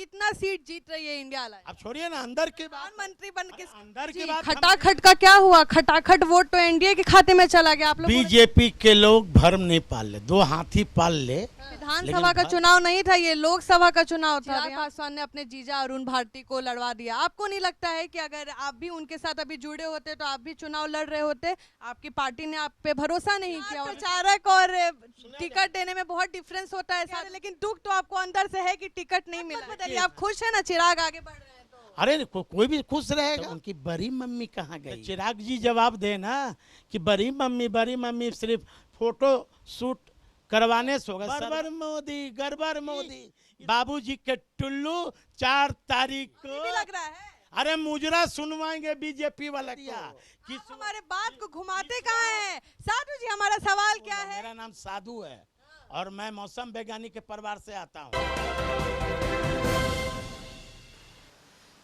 कितना सीट जीत रही है इंडिया अलायंस? अब छोड़िए ना अंदर के बात, प्रधानमंत्री बन के अंदर की जी, बात खटाखट का क्या हुआ? खटाखट वोट तो एनडीए के खाते में चला गया। आप लोग बीजेपी के लोग भरम नहीं पाल ले, दो हाथी पाल ले। विधानसभा का चुनाव नहीं था, ये लोकसभा का चुनाव था। चिराग पासवान ने अपने जीजा अरुण भारती को लड़वा दिया। आपको नहीं लगता है कि अगर आप भी उनके साथ अभी जुड़े होते तो आप भी चुनाव लड़ रहे होते? आपकी पार्टी ने आप पे भरोसा नहीं किया। प्रचारक और टिकट देने में बहुत डिफरेंस होता है सारे, लेकिन दुख तो आपको अंदर से है कि टिकट नहीं मिला। बताइए, आप खुश है ना चिराग आगे बढ़ रहे हैं तो? अरे कोई भी खुश रहेगा। तो उनकी बड़ी मम्मी कहाँ गई? चिराग जी जवाब दे ना कि बड़ी मम्मी सिर्फ फोटो शूट करवाने से होगा। गड़बड़ मोदी बाबूजी के टुल्लू 4 तारीख को भी लग रहा है। अरे मुजरा सुनवाएंगे बीजेपी वाला क्या? आप हमारे बात को घुमाते कहाँ हैं? साधु जी, हमारा सवाल क्या है? मेरा नाम साधु है और मैं मौसम वैज्ञानिक के परिवार से आता हूँ।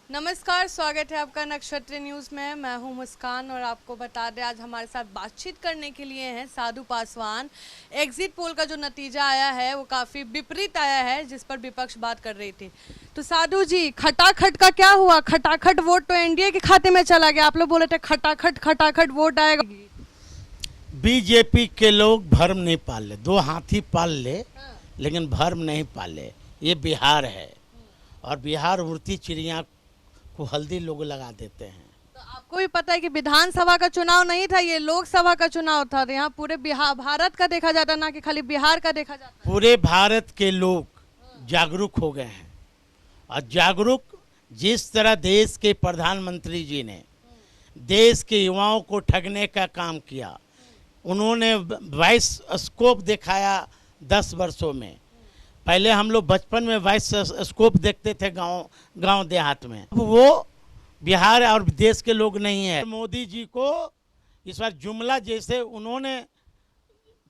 नमस्कार, स्वागत है आपका नक्षत्र न्यूज़ में। मैं हूं मुस्कान और आपको बता दें आज हमारे साथ बातचीत करने के लिए हैं साधु पासवान। एग्जिट पोल का जो नतीजा आया है वो काफ़ी विपरीत आया है, जिस पर विपक्ष बात कर रही थी। तो साधु जी, खटाखट का क्या हुआ? खटाखट वोट तो एनडीए के खाते में चला गया। आप लोग बोले थे खटाखट वोट आएगा। बीजेपी के लोग भरम नहीं पाल ले, दो हाथी पाल ले लेकिन भरम नहीं पाले। ये बिहार है और बिहार उड़ती चिड़िया को हल्दी लोग लगा देते हैं। तो आपको भी पता है कि विधानसभा का चुनाव नहीं था, ये लोकसभा का चुनाव था। तो यहाँ पूरे बिहार भारत का देखा जाता, ना कि खाली बिहार का देखा जाता। पूरे भारत के लोग जागरूक हो गए हैं और जागरूक जिस तरह देश के प्रधानमंत्री जी ने देश के युवाओं को ठगने का काम किया, उन्होंने 22 स्कोप दिखाया 10 वर्षों में। पहले हम लोग बचपन में 22 स्कोप देखते थे गांव देहात में। वो बिहार और देश के लोग नहीं है। मोदी जी को इस बार जुमला जैसे उन्होंने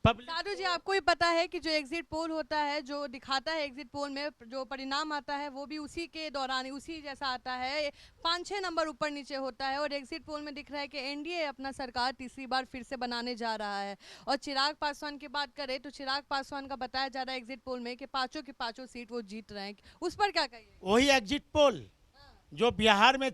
साधु जी, आपको ही पता है कि जो एग्जिट पोल होता है, जो दिखाता है एग्जिट पोल में जो परिणाम आता है वो भी उसी के दौरान उसी जैसा आता है, 5-6 नंबर ऊपर नीचे होता है। और एग्जिट पोल में दिख रहा है कि एनडीए अपना सरकार तीसरी बार फिर से बनाने जा रहा है। और चिराग पासवान की बात करें तो चिराग पासवान का बताया जा रहा है एग्जिट पोल में कि 5 की 5 सीट वो जीत रहे हैं। उस पर क्या कहिए? वही एग्जिट पोल जो बिहार में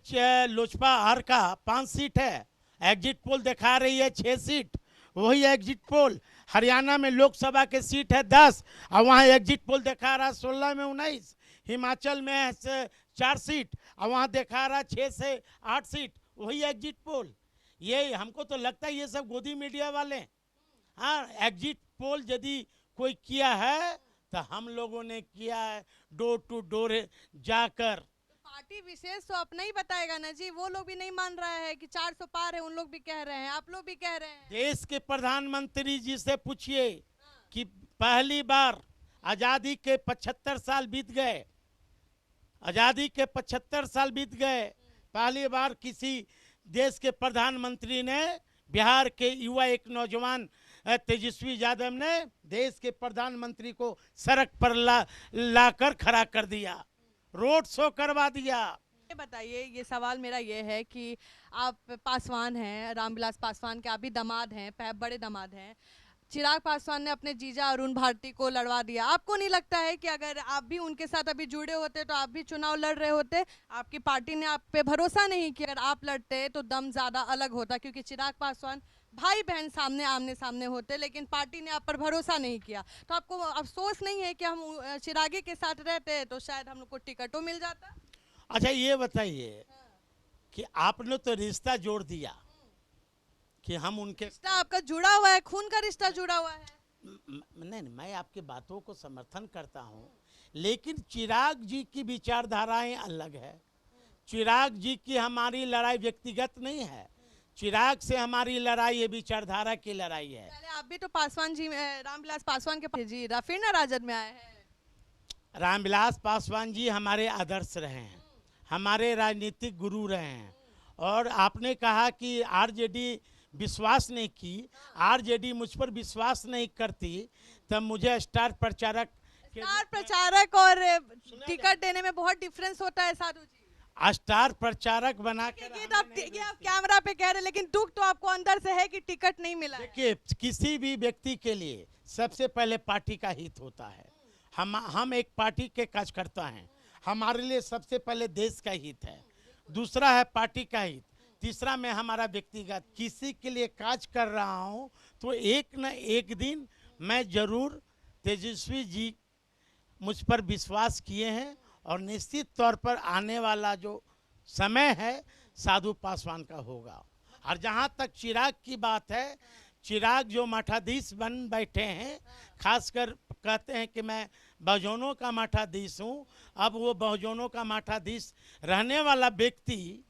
लोजपा आर का 5 सीट है, एग्जिट पोल दिखा रही है 6 सीट। वही एग्जिट पोल हरियाणा में लोकसभा के सीट है 10 और वहाँ एग्जिट पोल दिखा रहा है 16 में 19। हिमाचल में 4 सीट और वहाँ दिखा रहा है 6 से 8 सीट। वही एग्जिट पोल। ये हमको तो लगता है ये सब गोदी मीडिया वाले। हाँ, एग्जिट पोल यदि कोई किया है तो हम लोगों ने किया है, डोर टू डोर जाकर। पार्टी विशेष तो अपना ही बताएगा ना जी। वो लोग भी नहीं मान रहा है कि 400 पार है, उन लोग भी कह रहे हैं, आप लोग भी कह रहे हैं। देश के प्रधानमंत्री जी से पूछिए कि पहली बार आजादी के 75 साल बीत गए, आजादी के 75 साल बीत गए, पहली बार किसी देश के प्रधानमंत्री ने, बिहार के युवा एक नौजवान तेजस्वी यादव ने देश के प्रधानमंत्री को सड़क पर लाकर खड़ा कर दिया, रोड शो करवा दिया। ये बताइए, ये सवाल मेरा ये है कि आप पासवान हैं, रामविलास पासवान के आप भी दामाद हैं, बड़े दामाद हैं। चिराग पासवान ने अपने जीजा अरुण भारती को लड़वा दिया। आपको नहीं लगता है कि अगर आप भी उनके साथ अभी जुड़े होते तो आप भी चुनाव लड़ रहे होते? आपकी पार्टी ने आप पे भरोसा नहीं किया। अगर आप लड़ते तो दम ज़्यादा अलग होता, क्योंकि चिराग पासवान भाई बहन आमने सामने होते, लेकिन पार्टी ने आप पर भरोसा नहीं किया। तो आपको अफसोस नहीं है कि हम चिरागे के साथ रहते तो शायद हम लोग को टिकटों मिल जाता? अच्छा ये बताइए कि आपने तो रिश्ता जोड़ दिया कि हम उनके रिश्ता आपका जुड़ा हुआ है, खून का रिश्ता जुड़ा हुआ है। नहीं, मैं आपकी बातों को समर्थन करता हूं, लेकिन चिराग जी की विचारधाराएं अलग है। चिराग जी की हमारी लड़ाई व्यक्तिगत नहीं है, चिराग से हमारी लड़ाई ये विचारधारा की लड़ाई है। आप भी तो पासवान जी, रामविलास पासवान के जी फिर ना राजद में आए हैं। रामविलास पासवान जी हमारे आदर्श रहे हैं, हमारे राजनीतिक गुरु रहे हैं। और आपने कहा कि आरजेडी विश्वास नहीं की, आरजेडी मुझ पर विश्वास नहीं करती, तब मुझे स्टार प्रचारक और टिकट देने में बहुत डिफरेंस होता है साधु जी। स्टार प्रचारक बना के आप कैमरा पे कह रहे, लेकिन दुख तो आपको अंदर से है कि टिकट नहीं मिला। देखिए, किसी भी व्यक्ति के लिए सबसे पहले पार्टी का हित होता है। हम एक पार्टी के कार्यकर्ता हैं हमारे लिए सबसे पहले देश का हित है, दूसरा है पार्टी का हित, तीसरा मैं हमारा व्यक्तिगत किसी के लिए काज कर रहा हूँ तो एक न एक दिन मैं जरूर, तेजस्वी जी मुझ पर विश्वास किए हैं और निश्चित तौर पर आने वाला जो समय है साधु पासवान का होगा। और जहाँ तक चिराग की बात है, चिराग जो मठाधीश बन बैठे हैं, खासकर कहते हैं कि मैं बहुजनों का मठाधीश हूँ, अब वो बहुजनों का मठाधीश रहने वाला व्यक्ति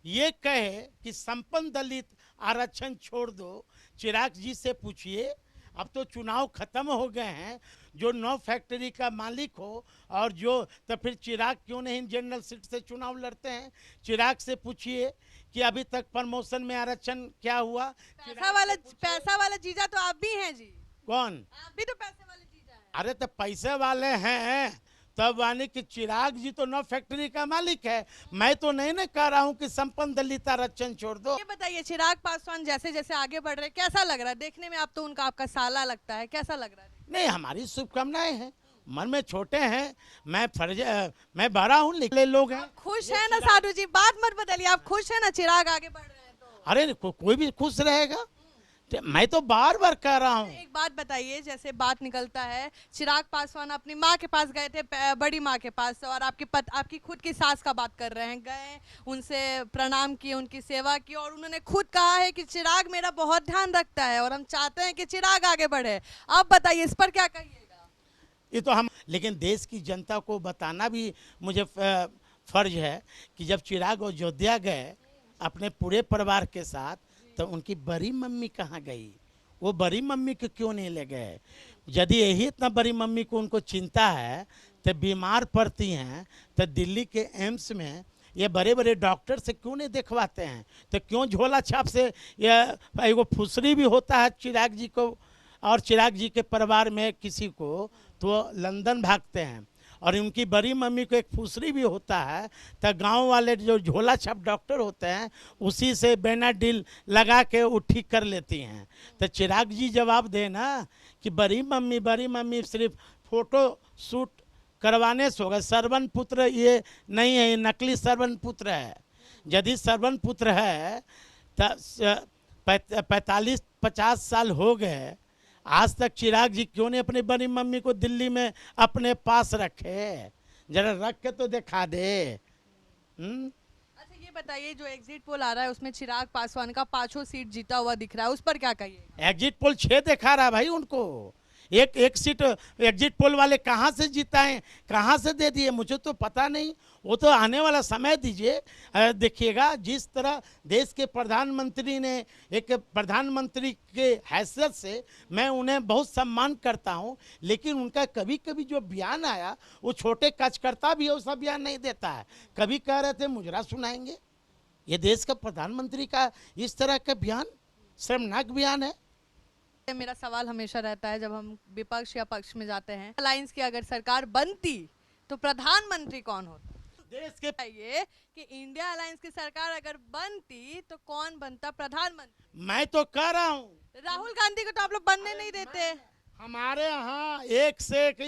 ये कहे कि संपन्न दलित आरक्षण छोड़ दो, चिराग जी से पूछिए, अब तो चुनाव खत्म हो गए हैं, जो 9 फैक्ट्री का मालिक हो और जो, तो फिर चिराग क्यों नहीं जनरल सीट से चुनाव लड़ते हैं? चिराग से पूछिए कि अभी तक प्रमोशन में आरक्षण क्या हुआ। पैसा वाला जीजा तो आप भी हैं जी। कौन? आप भी तो पैसे वाले जीजा हैं। अरे तो पैसे वाले हैं तब यानी कि चिराग जी तो 9 फैक्ट्री का मालिक है, मैं तो नहीं ना कह रहा हूँ कि संपन्न दलित आरक्षण छोड़ दो। ये बताइए, चिराग पासवान जैसे जैसे आगे बढ़ रहे हैं, कैसा लग रहा है देखने में? आप तो उनका आपका साला लगता है, कैसा लग रहा है? नहीं, हमारी शुभकामनाएं हैं, मन में छोटे हैं, मैं बड़ा हूँ, लेकिन लोग हैं। खुश है ना साधु जी? बात मत बदलिए, आप खुश है ना चिराग आगे बढ़ रहे हैं तो? अरे कोई भी खुश रहेगा, मैं तो बार बार कह रहा हूँ। एक बात बताइए, जैसे बात निकलता है चिराग पासवान अपनी माँ के पास गए थे, बड़ी माँ के पास, और आपकी खुद की सास का बात कर रहे हैं, गए उनसे प्रणाम किए, उनकी सेवा की, और उन्होंने खुद कहा है कि चिराग मेरा बहुत ध्यान रखता है और हम चाहते हैं कि चिराग आगे बढ़े। आप बताइए इस पर क्या कहिएगा? ये तो हम, लेकिन देश की जनता को बताना भी मुझे फर्ज है कि जब चिराग अयोध्या गए अपने पूरे परिवार के साथ, तो उनकी बड़ी मम्मी कहाँ गई? वो बड़ी मम्मी को क्यों नहीं ले गए? यदि यही इतना बड़ी मम्मी को उनको चिंता है तो बीमार पड़ती हैं तो दिल्ली के एम्स में ये बड़े बड़े डॉक्टर से क्यों नहीं दिखवाते हैं? तो क्यों झोला छाप से ये वो फुसरी भी होता है चिराग जी को, और चिराग जी के परिवार में किसी को तो लंदन भागते हैं, और उनकी बड़ी मम्मी को एक फुसरी भी होता है, तो गांव वाले जो झोला छाप डॉक्टर होते हैं उसी से बेनाडिल लगा के वो ठीक कर लेती हैं। तो चिराग जी जवाब दे ना कि बड़ी मम्मी सिर्फ फोटो शूट करवाने से होगा, सरवन पुत्र ये नहीं है, ये नकली सरवन पुत्र है। यदि सरवन पुत्र है तो 45-50 साल हो गए, आज तक चिराग जी क्यों नहीं अपनी बड़ी मम्मी को दिल्ली में अपने पास रखे? जरा रख के तो दिखा दे। अच्छा ये बताइए, जो एग्जिट पोल आ रहा है उसमें चिराग पासवान का 5 सीट जीता हुआ दिख रहा है, उस पर क्या कहिए? एग्जिट पोल 6 दिखा रहा है भाई उनको, एक सीट एग्जिट पोल वाले कहाँ से जीताएं, कहाँ से दे दिए, मुझे तो पता नहीं, वो तो आने वाला समय दीजिए। देखिएगा जिस तरह देश के प्रधानमंत्री ने, एक प्रधानमंत्री के हैसियत से मैं उन्हें बहुत सम्मान करता हूं, लेकिन उनका कभी कभी जो बयान आया वो छोटे कार्यकर्ता भी वैसा बयान नहीं देता है। कभी कह रहे थे मुजरा सुनाएंगे, ये देश का प्रधानमंत्री का इस तरह का बयान शर्मनाक बयान है। मेरा सवाल हमेशा रहता है जब हम विपक्ष या पक्ष में जाते हैं, अलायंस की अगर सरकार बनती तो प्रधानमंत्री कौन होता? देश के ये कि इंडिया अलायंस की सरकार अगर बनती तो कौन बनता प्रधानमंत्री? मैं तो कह रहा हूँ राहुल गांधी को तो आप लोग बनने नहीं देते। हमारे यहाँ एक से एक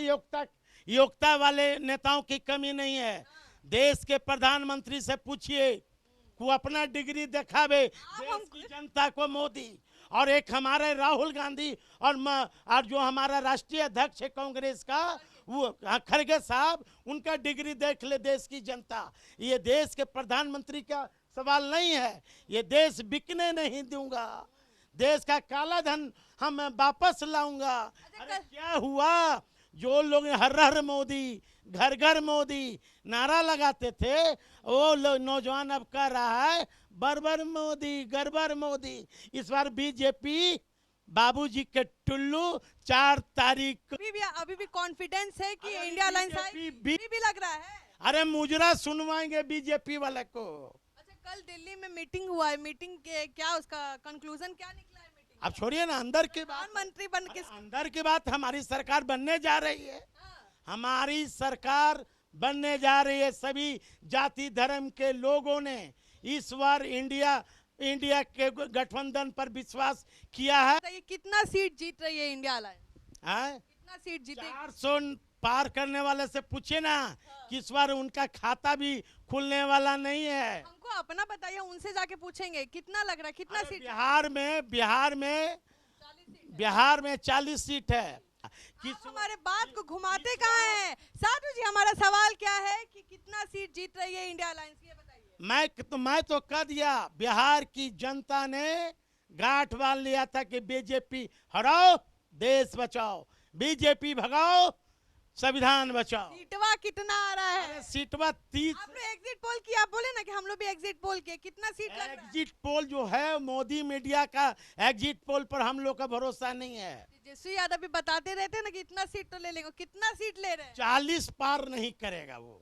योग्यता वाले नेताओं की कमी नहीं है। देश के प्रधानमंत्री से पूछिए, को अपना डिग्री दिखावे देश की जनता को मोदी, और एक हमारे राहुल गांधी और जो हमारा राष्ट्रीय अध्यक्ष है कांग्रेस का वो खड़गे साहब, उनका डिग्री देख ले देश की जनता। ये देश के प्रधानमंत्री का सवाल नहीं है, ये देश बिकने नहीं दूंगा, देश का काला धन हम वापस लाऊंगा। अरे क्या हुआ, जो लोग हर हर मोदी घर घर मोदी नारा लगाते थे, वो लोग नौजवान अब कह रहा है बरबर मोदी गरबर मोदी। इस बार बीजेपी बाबूजी के टुल्लू 4 तारीख अभी भी कॉन्फिडेंस है कि इंडिया अलायंस भी लग रहा है। अरे मुजरा सुनवाएंगे बीजेपी वाले को। अच्छा कल दिल्ली में मीटिंग हुआ है, मीटिंग के क्या उसका कंक्लूजन क्या निकला है? मीटिंग अब छोड़िए ना, अंदर की बात, प्रधानमंत्री बन के अंदर की बात, हमारी सरकार बनने जा रही है। हमारी सरकार बनने जा रही है। सभी जाति धर्म के लोगों ने इस बार इंडिया के गठबंधन पर विश्वास किया है। कितना सीट जीत रही है इंडिया अलायंस? कितना सीट जीते? पार करने वाले से पूछे ना कि इस बार उनका खाता भी खुलने वाला नहीं है। हमको अपना बताइए, उनसे जाके पूछेंगे कितना लग रहा है, कितना अरे सीट? बिहार में 40 सीट है। आप हमारे बात को घुमाते कहाँ हैं? साधु जी, हमारा सवाल क्या है कि कितना सीट जीत रही है इंडिया अलायंस, ये बताइए। मैं तो कह दिया, बिहार की जनता ने गांठ बांध लिया था कि बीजेपी हराओ देश बचाओ, बीजेपी भगाओ संविधान बचाओ। सीटवा कितना आ रहा है? अरे सीटवा 30। आप लोग एग्जिट पोल किया, आप बोले ना कि हम लोग भी एग्जिट पोल किए, कितना सीट लग रहा है? एग्जिट पोल जो है मोदी मीडिया का, एग्जिट पोल पर हम लोग का भरोसा नहीं है। तेजस्वी यादव भी बताते रहते हैं ना कि इतना सीट तो ले लेंगे, कितना सीट ले रहे हैं? 40 पार नहीं करेगा वो।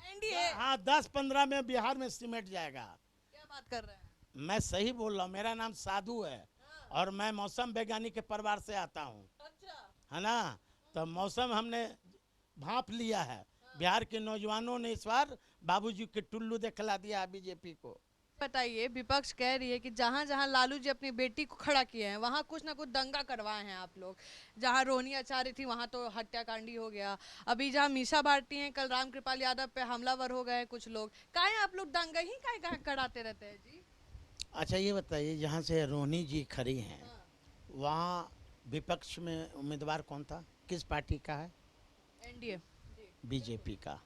एनडीए। हाँ 10-15 में बिहार में सिमट जाएगा। क्या बात कर रहे हैं? मैं सही बोल रहा हूँ, मेरा नाम साधु है और मैं मौसम वैज्ञानिक के परिवार से आता हूँ, अच्छा। है ना। तो मौसम हमने भांप लिया है। बिहार के नौजवानों ने इस बार बाबूजी के टुल्लू दिखला दिया बीजेपी को। बताइए, विपक्ष कह रही है कि जहां जहां लालू जी अपनी बेटी को खड़ा किए हैं वहां कुछ ना कुछ दंगा करवाए हैं आप लोग। जहां रोहिणी आचार्य थी वहां तो हत्याकांडी हो गया, अभी जहां मीसा भारती हैं, कल रामकृपाल यादव पे हमलावर हो गए कुछ लोग। काहे आप लोग दंगा ही काहे कराते रहते हैं जी? अच्छा ये बताइए, जहाँ से रोहिणी जी खड़ी हैं वहाँ विपक्ष में उम्मीदवार कौन था, किस पार्टी का है? एनडीए। बीजेपी का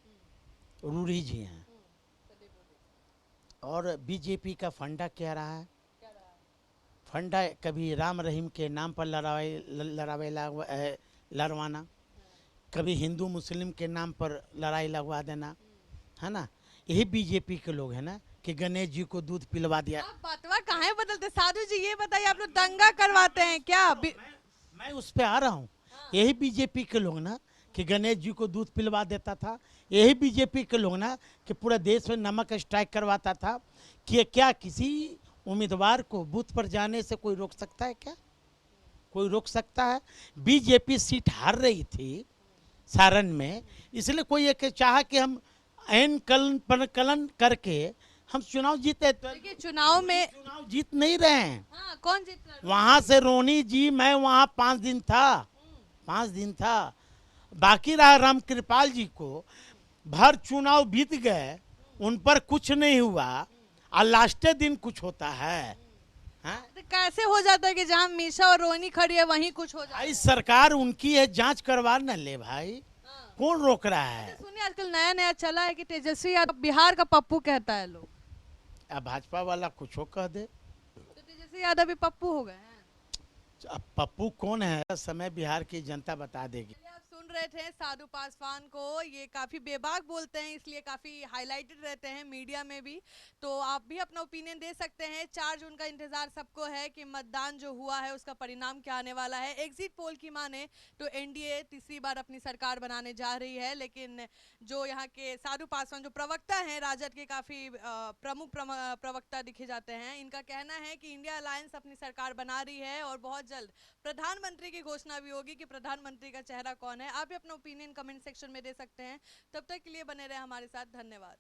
रूढ़ी जी हैं। और बीजेपी का फंडा क्या रहा है? फंडा कभी राम रहीम के नाम पर लड़वाना, कभी हिंदू मुस्लिम के नाम पर लड़ाई लगवा देना, है ना। यही बीजेपी के लोग हैं ना कि गणेश जी को दूध पिलवा दिया। आप बातवा काहे बदलते? साधु जी ये बताइए, आप लोग दंगा करवाते हैं क्या? मैं उस पे आ रहा हूँ। यही बीजेपी के लोग ना कि गणेश जी को दूध पिलवा देता था, यही बीजेपी के लोग ना कि पूरे देश में नमक स्ट्राइक करवाता था। कि क्या किसी उम्मीदवार को बूथ पर जाने से कोई रोक सकता है क्या? कोई रोक सकता है? बीजेपी सीट हार रही थी सारण में, इसलिए कोई एक चाहा कि हम ऐन कलन करके हम चुनाव जीते। तो देखिए चुनाव में चुनाव जीत नहीं रहे हैं। हाँ, कौन जीत रहा है? वहां से रोनी जी, मैं वहां 5 दिन था, 5 दिन था। बाकी रहा रामकृपाल जी को, भर चुनाव बीत गए, उन पर कुछ नहीं हुआ और लास्ट दिन कुछ होता है। हाँ? तो कैसे हो जाता है कि जहाँ मीशा और रोहिणी खड़ी है वहीं कुछ हो जाता है? भाई सरकार उनकी है, जांच करवा न ले भाई, कौन रोक रहा है? सुनिए, आजकल नया नया चला है कि तेजस्वी यादव बिहार का पप्पू कहता है लोग। अब भाजपा वाला कुछ हो कह दे तो तेजस्वी यादव भी पप्पू हो गए हैं। अब पप्पू कौन है समय बिहार की जनता बता देगी। चलिए, आप सुन रहे थे साधु पासवान को, ये काफी बेबाक बोलते हैं इसलिए काफी हाईलाइटेड रहते हैं मीडिया में भी। तो आप भी अपना ओपिनियन दे सकते हैं। 4 जून का इंतजार सबको है कि मतदान जो हुआ है उसका परिणाम क्या आने वाला है। एग्जिट पोल की माने तो एनडीए तीसरी बार अपनी सरकार बनाने जा रही है, लेकिन जो यहाँ के साधु पासवान जो प्रवक्ता हैं, राजद के काफी प्रमुख प्रवक्ता दिखे जाते हैं, इनका कहना है कि इंडिया अलायंस अपनी सरकार बना रही है और बहुत जल्द प्रधानमंत्री की घोषणा भी होगी कि प्रधानमंत्री का चेहरा कौन है। आप भी अपना ओपिनियन कमेंट सेक्शन में दे सकते हैं। तब तक के लिए बने रहे हमारे साथ, धन्यवाद।